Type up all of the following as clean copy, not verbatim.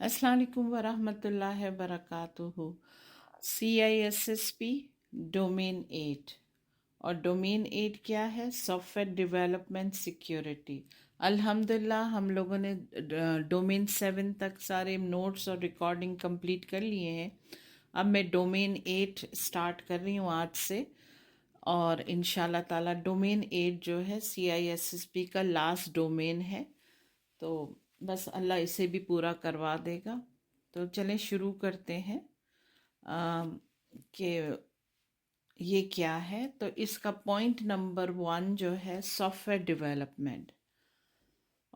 अस्सलाम वालेकुम वरहमतुल्लाहि वबरकातुहू। CISSP domain 8। और डोमेन 8 क्या है? Software development security. अल्हम्दुलिल्लाह हम लोगों ने डोमेन 7 तक सारे नोट्स और रिकॉर्डिंग कंप्लीट कर लिए हैं। अब मैं डोमेन 8 स्टार्ट कर रही हूँ आज से। और इंशाल्लाह ताला डोमेन 8 जो है CISSP का लास्ट डोमेन है। तो बस अल्लाह इसे भी पूरा करवा देगा। तो चलें शुरू करते हैं कि ये क्या है। तो इसका पॉइंट नंबर 1 जो है सॉफ्टवेयर डेवलपमेंट।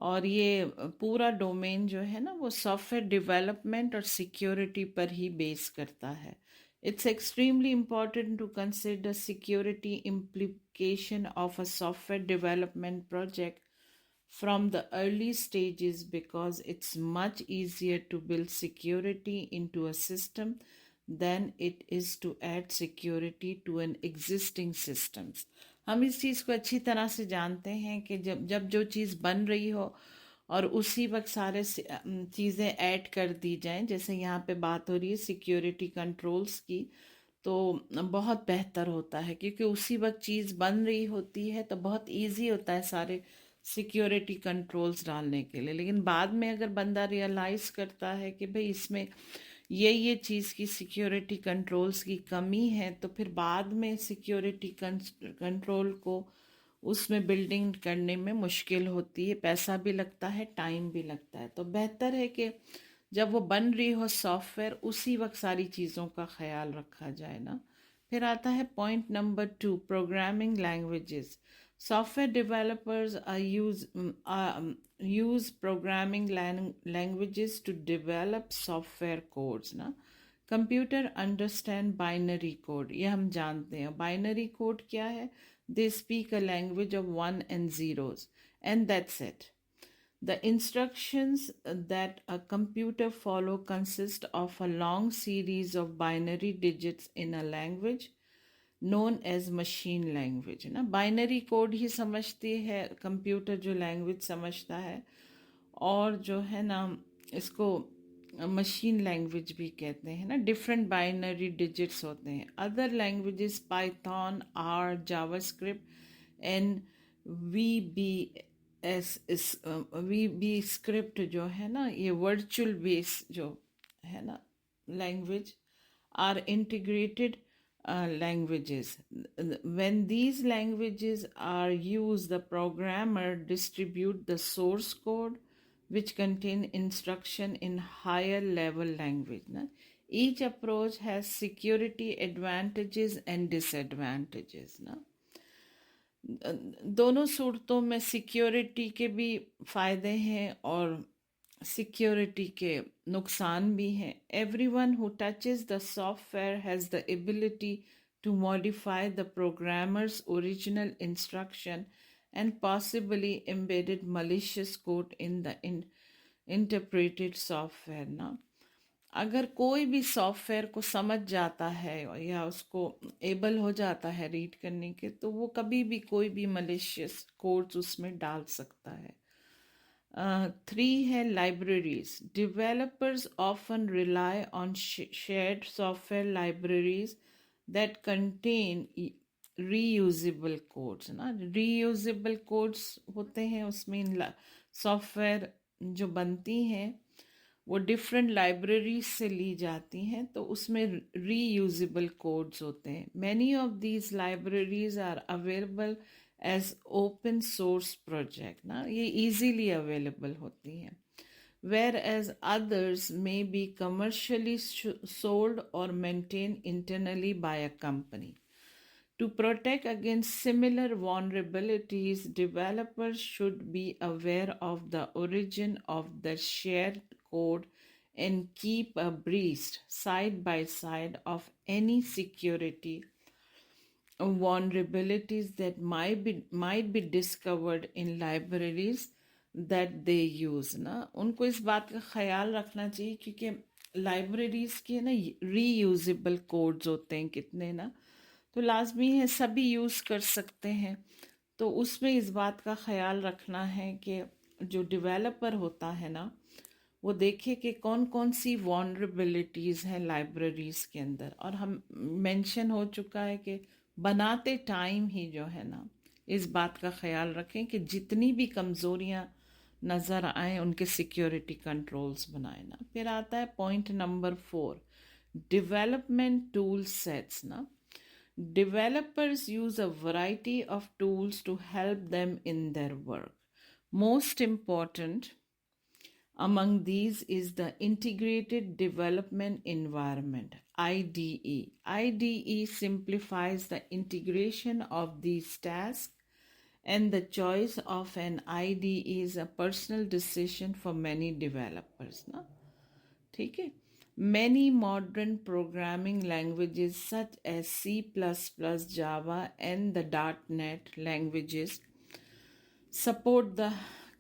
और ये पूरा डोमेन जो है ना वो सॉफ्टवेयर डेवलपमेंट और सिक्योरिटी पर ही बेस करता है। It's extremely important to consider security implication of a software development project from the early stages because it's much easier to build security into a system than it is to add security to an existing systems। हम इस चीज़ को अच्छी तरह से जानते हैं कि जब जब जो चीज़ बन रही हो और उसी वक्त सारे चीज़ें ऐड कर दी जाएं, जैसे यहाँ पे बात हो रही है सिक्योरिटी कंट्रोल्स की, तो बहुत बेहतर होता है क्योंकि उसी वक्त चीज़ बन रही होती है तो बहुत इजी होता है सारे सिक्योरिटी कंट्रोल्स डालने के लिए। लेकिन बाद में अगर बंदा रियलाइज़ करता है कि भाई इसमें ये चीज़ की सिक्योरिटी कंट्रोल्स की कमी है, तो फिर बाद में सिक्योरिटी कंट्रोल को उसमें बिल्डिंग करने में मुश्किल होती है, पैसा भी लगता है, टाइम भी लगता है। तो बेहतर है कि जब वो बन रही हो सॉफ्टवेयर उसी वक्त सारी चीज़ों का ख्याल रखा जाए ना। फिर आता है point number 2, programming languages. Software developers use programming languages to develop software codes ना। कंप्यूटर अंडरस्टैंड बाइनरी कोड, ये हम जानते हैं। बाइनरी कोड क्या है? They speak a language of 1 and 0s and that's it। The instructions that a computer follow consist of a long series of binary digits in a language known as machine language ना। Binary code ही समझती है computer, जो language समझता है। और जो है ना इसको मशीन लैंग्वेज भी कहते हैं ना। डिफरेंट बाइनरी डिजिट्स होते हैं। Other languages Python, R, JavaScript and VB VB वी बी स्क्रिप्ट जो है ना, ये वर्चुअल बेस जो है ना language are integrated languages। When these languages are used, the programmer distribute the source code which contain instruction in higher level language ना। Each approach has security advantages and disadvantages ना। दोनों सूरतों में security के भी फायदे हैं और सिक्योरिटी के नुकसान भी हैं। Everyone who touches the software has the ability to modify the programmer's original instruction and possibly embedded malicious code in the interpreted software ना। अगर कोई भी सॉफ्टवेयर को समझ जाता है या उसको एबल हो जाता है रीड करने के, तो वो कभी भी कोई भी मलिशियस कोड्स उसमें डाल सकता है। 3 है libraries. Developers often rely on shared software libraries that contain reusable codes ना। रीयूजेबल कोड्स होते हैं उसमें सॉफ्टवेयर जो बनती हैं वो डिफरेंट लाइब्रेरीज से ली जाती हैं, तो उसमें रीयूजेबल कोड्स होते हैं। Many of these libraries are available as open source project ना, ये इजीली अवेलेबल होती हैं। Whereas others may be commercially sold और maintain internally by a company. To protect against similar vulnerabilities, developers should be aware of the origin of the shared code and keep abreast side by side of any security vulnerabilities that might be discovered in libraries that they use ना। उनको इस बात का ख्याल रखना चाहिए क्योंकि libraries के ना रीयूजेबल कोड्स होते हैं कितने ना, तो लाजमी है सभी यूज़ कर सकते हैं। तो उसमें इस बात का ख्याल रखना है कि जो डेवलपर होता है ना वो देखे कि कौन कौन सी वॉनरेबिलिटीज़ हैं लाइब्रेरीज़ के अंदर। और हम मेंशन हो चुका है कि बनाते टाइम ही जो है ना, इस बात का ख्याल रखें कि जितनी भी कमज़ोरियाँ नज़र आए उनके सिक्योरिटी कंट्रोल्स बनाए ना। फिर आता है point number 4, development tool sets ना। Developers use a variety of tools to help them in their work. Most important among these is the Integrated Development Environment, IDE. IDE simplifies the integration of these tasks, and the choice of an IDE is a personal decision for many developers. Na? ठीक है। Many modern programming languages such as C++, Java, and the .NET languages support the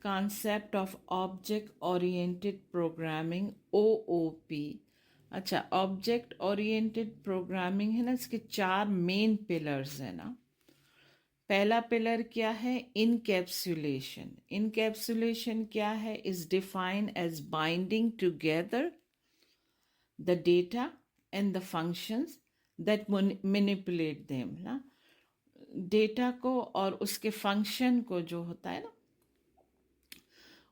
concept of object-oriented programming, OOP. अच्छा, object oriented programming है ना, इसके 4 main pillars है ना। पहला pillar क्या है? इनकैप्सुलेशन। इनकैप्सुलेशन क्या है? Is defined as binding together the data and the functions that manipulate them ना। डेटा को और उसके फंक्शन को जो होता है ना,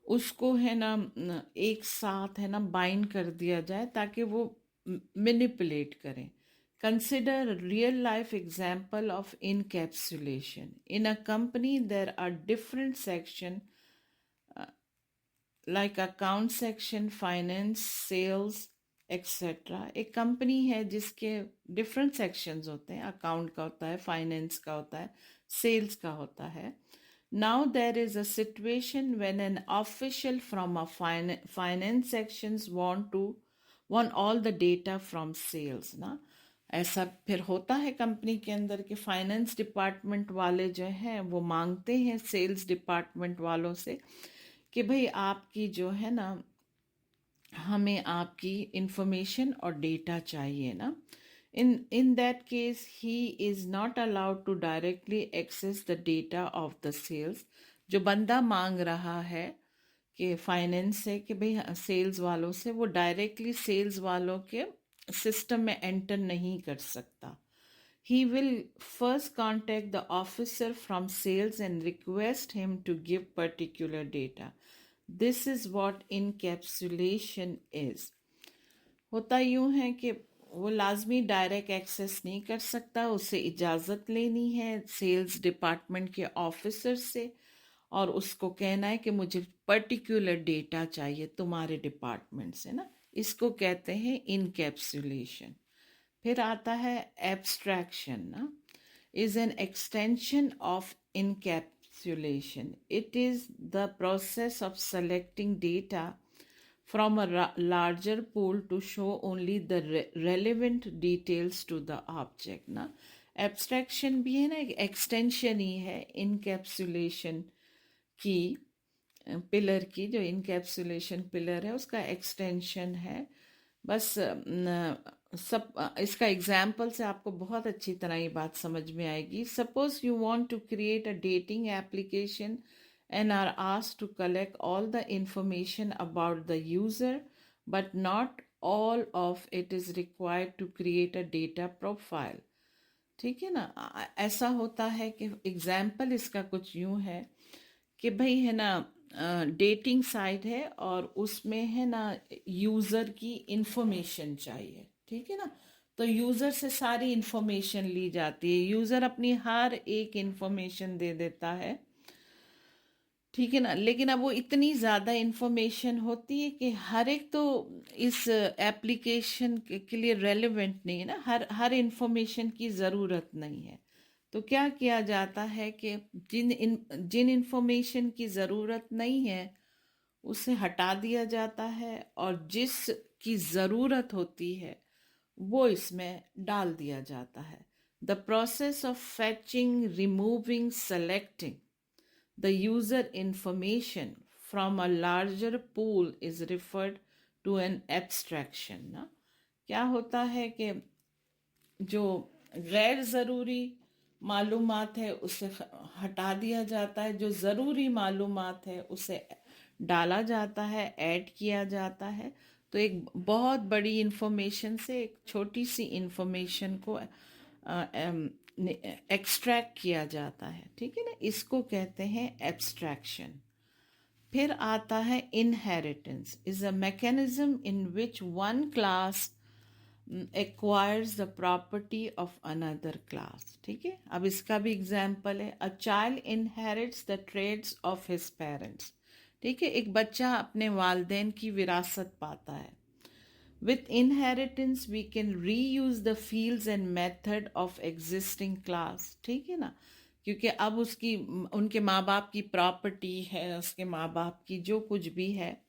उसको है ना एक साथ है ना बाइंड कर दिया जाए ताकि वो मैनिपुलेट करें। Consider real life example of encapsulation. In a company there are different section like account section, finance, sales, etcetera. एक कंपनी है जिसके डिफरेंट सेक्शंस होते हैं, अकाउंट का होता है, फाइनेंस का होता है, सेल्स का होता है। Now there is a situation when an official from a finance sections want all the data from sales ना। ऐसा फिर होता है कंपनी के अंदर कि फाइनेंस डिपार्टमेंट वाले जो हैं वो मांगते हैं सेल्स डिपार्टमेंट वालों से कि भाई आपकी जो है ना, हमें आपकी इंफॉर्मेशन और डेटा चाहिए ना। in that case he is not allowed to directly access the data of the sales। जो बंदा मांग रहा है कि फाइनेंस से कि भाई सेल्स वालों से, वो डायरेक्टली सेल्स वालों के सिस्टम में एंटर नहीं कर सकता। he will first contact the officer from sales and request him to give particular data। This is what encapsulation is. होता यूं है कि वो लाजमी डायरेक्ट एक्सेस नहीं कर सकता, उसे इजाज़त लेनी है सेल्स डिपार्टमेंट के ऑफिसर से और उसको कहना है कि मुझे पर्टिकुलर डेटा चाहिए तुम्हारे डिपार्टमेंट से ना। इसको कहते हैं इनकैप्सुलेशन। फिर आता है एब्स्ट्रैक्शन ना। Is an extension of encapsulation। It is the process of selecting data from a larger pool to show only the relevant details to the object ना। Abstraction भी है ना, एक extension ही है encapsulation की, पिलर की। जो इनकैप्सुलेशन पिलर है उसका एक्सटेंशन है। बस सब इसका एग्जाम्पल से आपको बहुत अच्छी तरह ये बात समझ में आएगी। Suppose you want to create a dating application and are asked to collect all the information about the user, but not all of it is required to create a data profile। ठीक है ना। ऐसा होता है कि example इसका कुछ यूं है कि भाई है ना, डेटिंग साइट है और उसमें है ना यूज़र की इंफॉर्मेशन चाहिए। ठीक है ना। तो यूज़र से सारी इंफॉर्मेशन ली जाती है, यूज़र अपनी हर एक इंफॉर्मेशन दे देता है। ठीक है ना। लेकिन अब वो इतनी ज़्यादा इंफॉर्मेशन होती है कि हर एक तो इस एप्लीकेशन के लिए रेलेवेंट नहीं है ना, हर इंफॉर्मेशन की ज़रूरत नहीं है। तो क्या किया जाता है कि जिन इंफॉर्मेशन की ज़रूरत नहीं है उसे हटा दिया जाता है और जिस की ज़रूरत होती है वो इसमें डाल दिया जाता है। The process of फैचिंग, removing, selecting the user information from a larger pool is referred to an abstraction ना। क्या होता है कि जो गैर ज़रूरी मालूमात है उसे हटा दिया जाता है, जो ज़रूरी मालूमात है उसे डाला जाता है, ऐड किया जाता है, तो एक बहुत बड़ी इंफॉर्मेशन से एक छोटी सी इंफॉर्मेशन को एक्सट्रैक्ट किया जाता है, ठीक है ना, इसको कहते हैं एब्स्ट्रैक्शन। फिर आता है inheritance, is a mechanism in which one class acquires the property of another class, ठीक है। अब इसका भी एग्जाम्पल है, a child inherits the traits of his parents, ठीक है, एक बच्चा अपने वालदेन की विरासत पाता है। With inheritance we can reuse the fields and method of existing class, ठीक है ना, क्योंकि अब उसकी उनके माँ बाप की प्रॉपर्टी है, उसके माँ बाप की जो कुछ भी है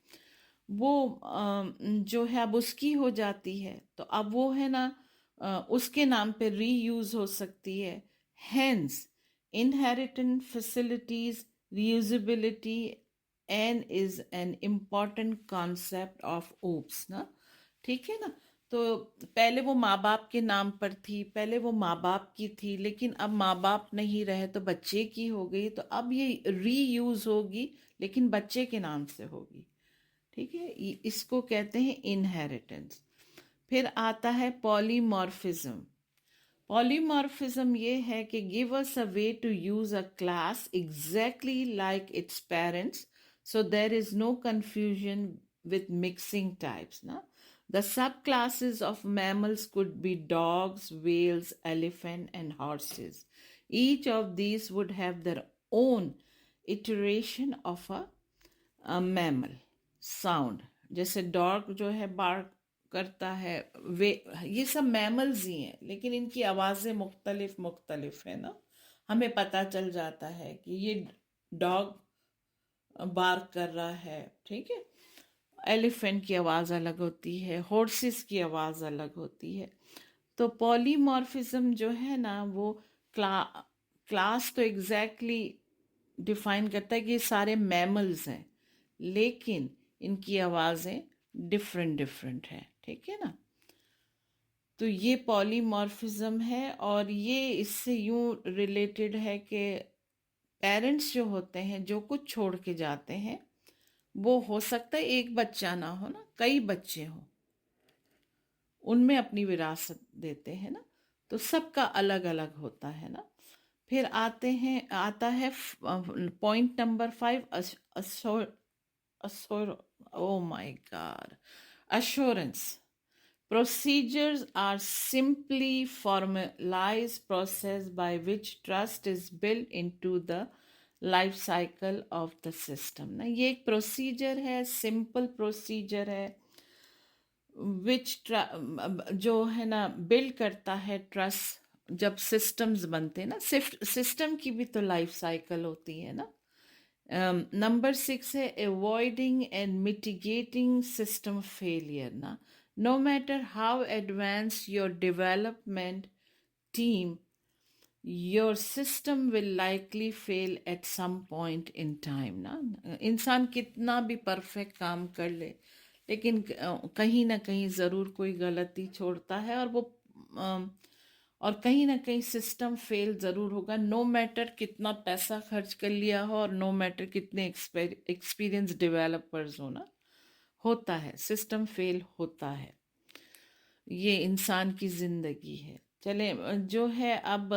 वो जो है अब उसकी हो जाती है, तो अब वो है ना उसके नाम पे रीयूज हो सकती है। Hence inheritance facilitates reusability and is an important concept of OOPs ना, ठीक है ना। तो पहले वो माँ बाप के नाम पर थी, पहले वो माँ बाप की थी, लेकिन अब माँ बाप नहीं रहे तो बच्चे की हो गई, तो अब ये रीयूज होगी लेकिन बच्चे के नाम से होगी, ठीक है, इसको कहते हैं इनहेरिटेंस। फिर आता है पॉलीमॉर्फिज्म। पॉलीमॉर्फिज्म ये है कि give us a way to use a class exactly like its parents, so there is no confusion with mixing types na. The subclasses of mammals could be dogs, whales, elephant and horses. Each of these would have their own iteration of a mammal sound, जैसे dog जो है bark करता है, वे ये सब mammals ही हैं, लेकिन इनकी आवाज़ें मुख्तलिफ मुख्तलिफ है ना, हमें पता चल जाता है कि ये डॉग बार्क कर रहा है, ठीक है, एलिफेंट की आवाज़ अलग होती है, हॉर्सेस की आवाज़ अलग होती है। तो पॉलीमॉर्फिज्म जो है ना वो क्लास तो एग्जैक्टली डिफाइन करता है कि ये सारे मैमल्स हैं, लेकिन इनकी आवाज़ें डिफरेंट डिफरेंट है, ठीक है ना। तो ये पॉलीमॉर्फिज्म है, और ये इससे यूं रिलेटेड है कि पेरेंट्स जो होते हैं जो कुछ छोड़ के जाते हैं, वो हो सकता है एक बच्चा ना हो ना, कई बच्चे हों, उनमें अपनी विरासत देते हैं ना, तो सबका अलग अलग होता है ना। फिर आता है point number 5, oh my god, assurance. Procedures are simply formalized process by which trust is built into the life cycle of the system ना, ये एक प्रोसीजर है, सिंपल प्रोसीजर है, विच जो है ना बिल्ड करता है ट्रस्ट। जब सिस्टम्स बनते हैं ना, सिस्टम की भी तो लाइफ साइकिल होती है ना। नंबर 6 है avoiding and mitigating system failure ना, no matter how advance your development team, your system will likely fail at some point in time ना। इंसान कितना भी परफेक्ट काम कर ले, लेकिन कहीं ना कहीं ज़रूर कोई गलती छोड़ता है, और वो और कहीं ना कहीं सिस्टम फेल ज़रूर होगा, नो मैटर कितना पैसा खर्च कर लिया हो, और नो मैटर कितने एक्सपीरियंस डेवलपर्स हो ना, होता है, सिस्टम फेल होता है, ये इंसान की ज़िंदगी है। चले जो है अब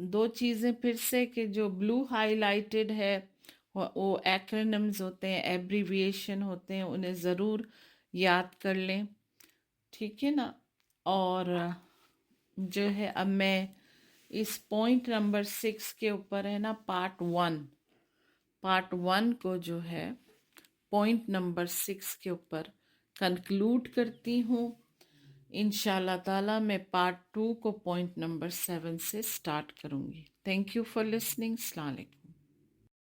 दो चीज़ें फिर से, कि जो ब्लू हाईलाइटेड है वो एक्रोनिम्स होते हैं, एब्रीविएशन होते हैं, उन्हें ज़रूर याद कर लें, ठीक है ना। और जो है अब मैं इस पॉइंट नंबर 6 के ऊपर है ना पार्ट वन को जो है पॉइंट नंबर 6 के ऊपर कंक्लूड करती हूँ। इंशाल्लाह ताला मैं पार्ट 2 को पॉइंट नंबर 7 से स्टार्ट करूँगी। Thank you for listening. अस्सलाम वालेकुम।